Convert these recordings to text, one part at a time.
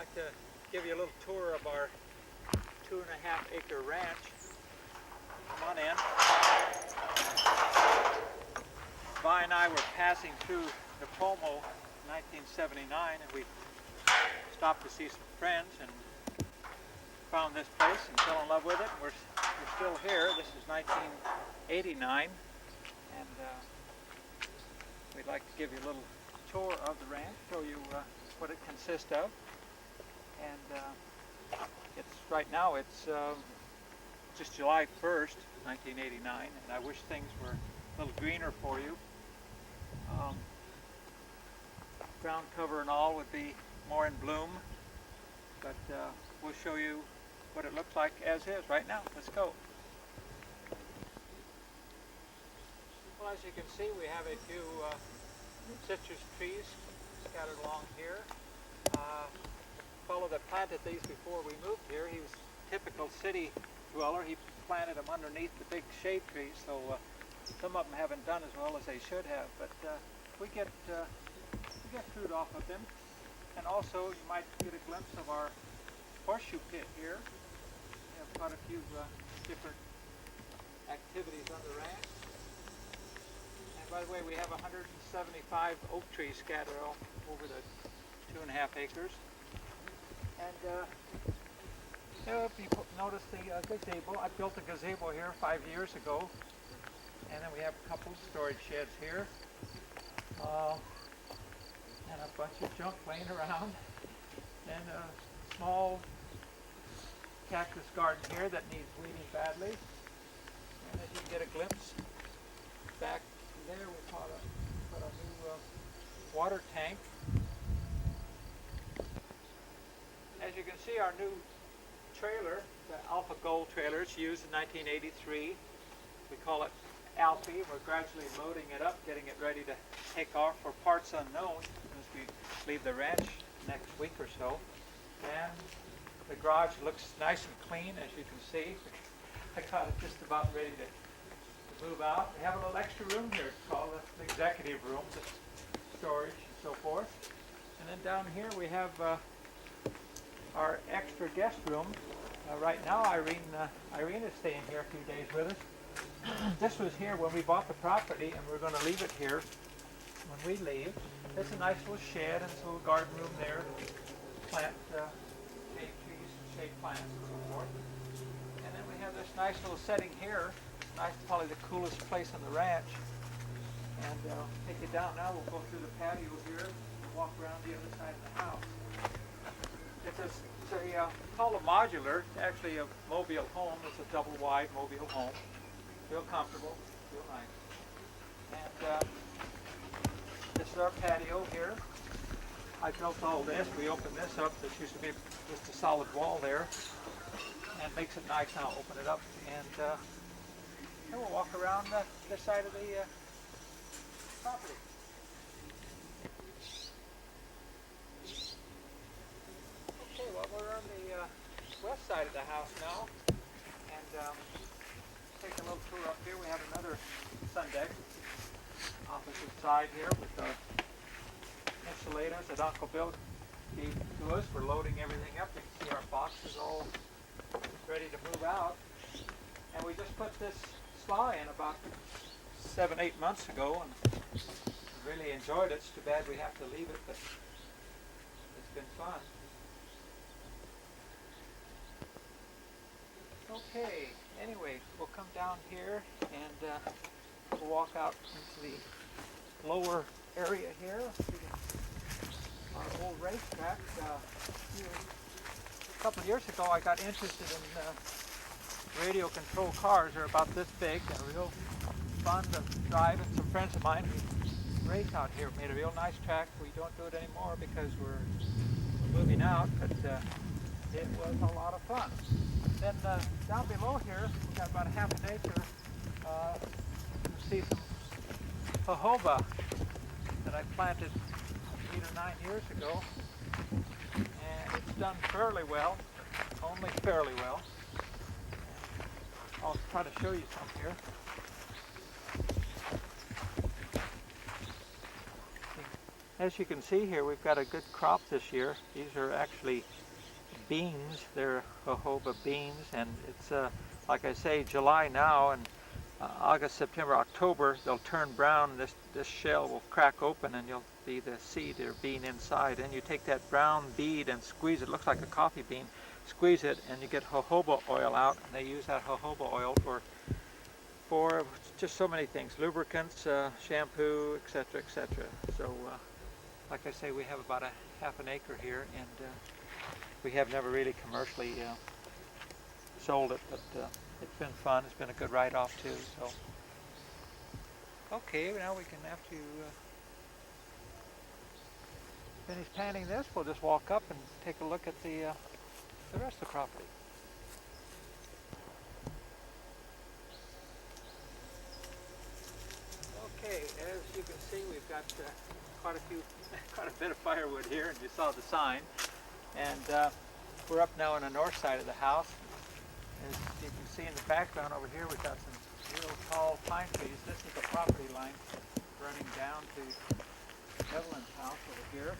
like to give you a little tour of our 2.5 acre ranch. Come on in. Vi and I were passing through Nipomo in 1979, and we stopped to see some friends and found this place and fell in love with it. And we're still here. This is 1989, and we'd like to give you a little tour of the ranch, show you what it consists of. And right now it's just July 1st, 1989, and I wish things were a little greener for you. Ground cover and all would be more in bloom, but we'll show you what it looks like as is right now. Let's go. Well, as you can see, we have a few citrus trees scattered along here. Fellow that planted these before we moved here, he was a typical city dweller. He planted them underneath the big shade trees, so some of them haven't done as well as they should have, but we get fruit off of them. And also you might get a glimpse of our horseshoe pit here. We have quite a few different activities on the ranch. And by the way, we have 175 oak trees scattered all over the 2.5 acres. And if you notice the gazebo, I built a gazebo here 5 years ago. And then we have a couple storage sheds here. And a bunch of junk laying around. And a small cactus garden here that needs weeding badly. And as you can get a glimpse, back there we put a new water tank. As you can see, our new trailer, the Alpha Gold trailer, it's used in 1983. We call it Alfie. We're gradually loading it up, getting it ready to take off for parts unknown as we leave the ranch next week or so. And the garage looks nice and clean, as you can see. I got it just about ready to move out. We have a little extra room here. It's called the executive room, just storage and so forth. And then down here we have our extra guest room. Right now Irene is staying here a few days with us. This was here when we bought the property, and we're going to leave it here when we leave. It's a nice little shed and a little garden room there. Plant shade trees, shade plants and so forth. And then we have this nice little setting here. Nice, probably the coolest place on the ranch. And take you down now. We'll go through the patio here and walk around the other side of the house. It's called a modular. It's actually a mobile home. It's a double wide mobile home. Real comfortable, real nice. And this is our patio here. I built all this. We opened this up. This used to be just a solid wall there. And it makes it nice now. Open it up. And then we'll walk around this side of the property. Okay, well, we're on the west side of the house now. And take a little tour up here. We have another sun deck opposite side here with the insulators that Uncle Bill gave to us. We're loading everything up. You can see our boxes all ready to move out. And we just put this spa in about 7-8 months ago and really enjoyed it. It's too bad we have to leave it, but it's been fun. Okay, anyway, we'll come down here and we'll walk out into the lower area here. Our old racetrack. A couple of years ago I got interested in radio control cars. They're about this big and real fun to drive, and some friends of mine who race out here made a real nice track. We don't do it anymore because we're moving out, but it was a lot of fun. Then down below here, we've got about a half an acre. You can see some jojoba that I planted 8 or 9 years ago. And it's done fairly well, only fairly well. I'll try to show you some here. As you can see here, we've got a good crop this year. These are actually beans. They're jojoba beans, and it's like I say, July now, and August, September, October, they'll turn brown. This shell will crack open, and you'll see the seed or bean inside. And you take that brown bead and squeeze it. Looks like a coffee bean. Squeeze it, and you get jojoba oil out. And they use that jojoba oil for just so many things: lubricants, shampoo, etc., etc. So, like I say, we have about a half an acre here, and we have never really commercially sold it, but it's been fun. It's been a good write-off too. So, okay, now we can, after you finish panning this, we'll just walk up and take a look at the rest of the property. Okay, as you can see, we've got quite a bit of firewood here, and you saw the sign. And we're up now on the north side of the house. As you can see in the background over here, we've got some real tall pine trees. This is the property line running down to Evelyn's house over here.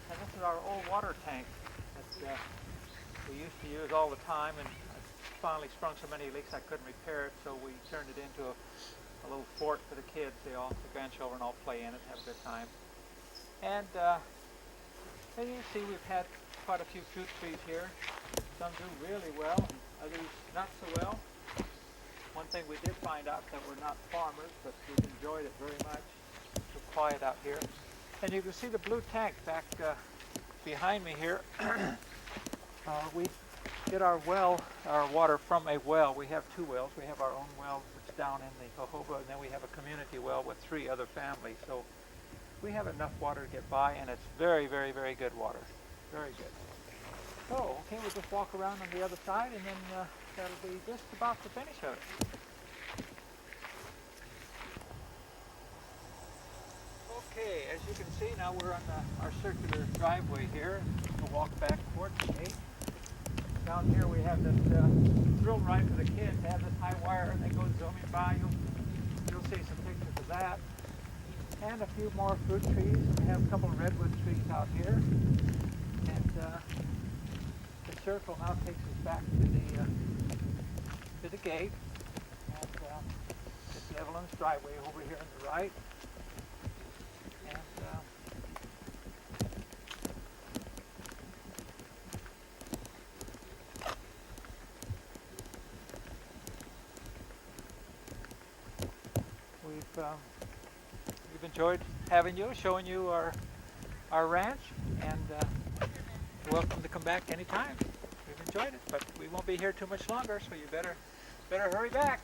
And this is our old water tank that we used to use all the time, and I finally sprung so many leaks I couldn't repair it, so we turned it into a little fort for the kids. The grandchildren all play in it and have a good time. And as you see, we've had quite a few fruit trees here. Some do really well, and others not so well. One thing we did find out that we're not farmers, but we've enjoyed it very much. It's quiet out here. And you can see the blue tank back behind me here. We get our water from a well. We have two wells. We have our own well that's down in the jojoba, and then we have a community well with 3 other families. So we have enough water to get by, and it's very, very, very good water. Very good. So, okay, we'll just walk around on the other side, and then that'll be just about the finish of it. Okay, as you can see, now we're on our circular driveway here. We'll walk back towards the gate. Down here we have this thrill ride for the kids. They have this high wire that goes zooming by. You'll see some pictures of that. And a few more fruit trees. We have a couple of redwood trees out here. And the circle now takes us back to the gate. And it's Evelyn's driveway over here on the right. And we've enjoyed having you, showing you our ranch, and you're welcome to come back anytime. We've enjoyed it, but we won't be here too much longer, so you better hurry back.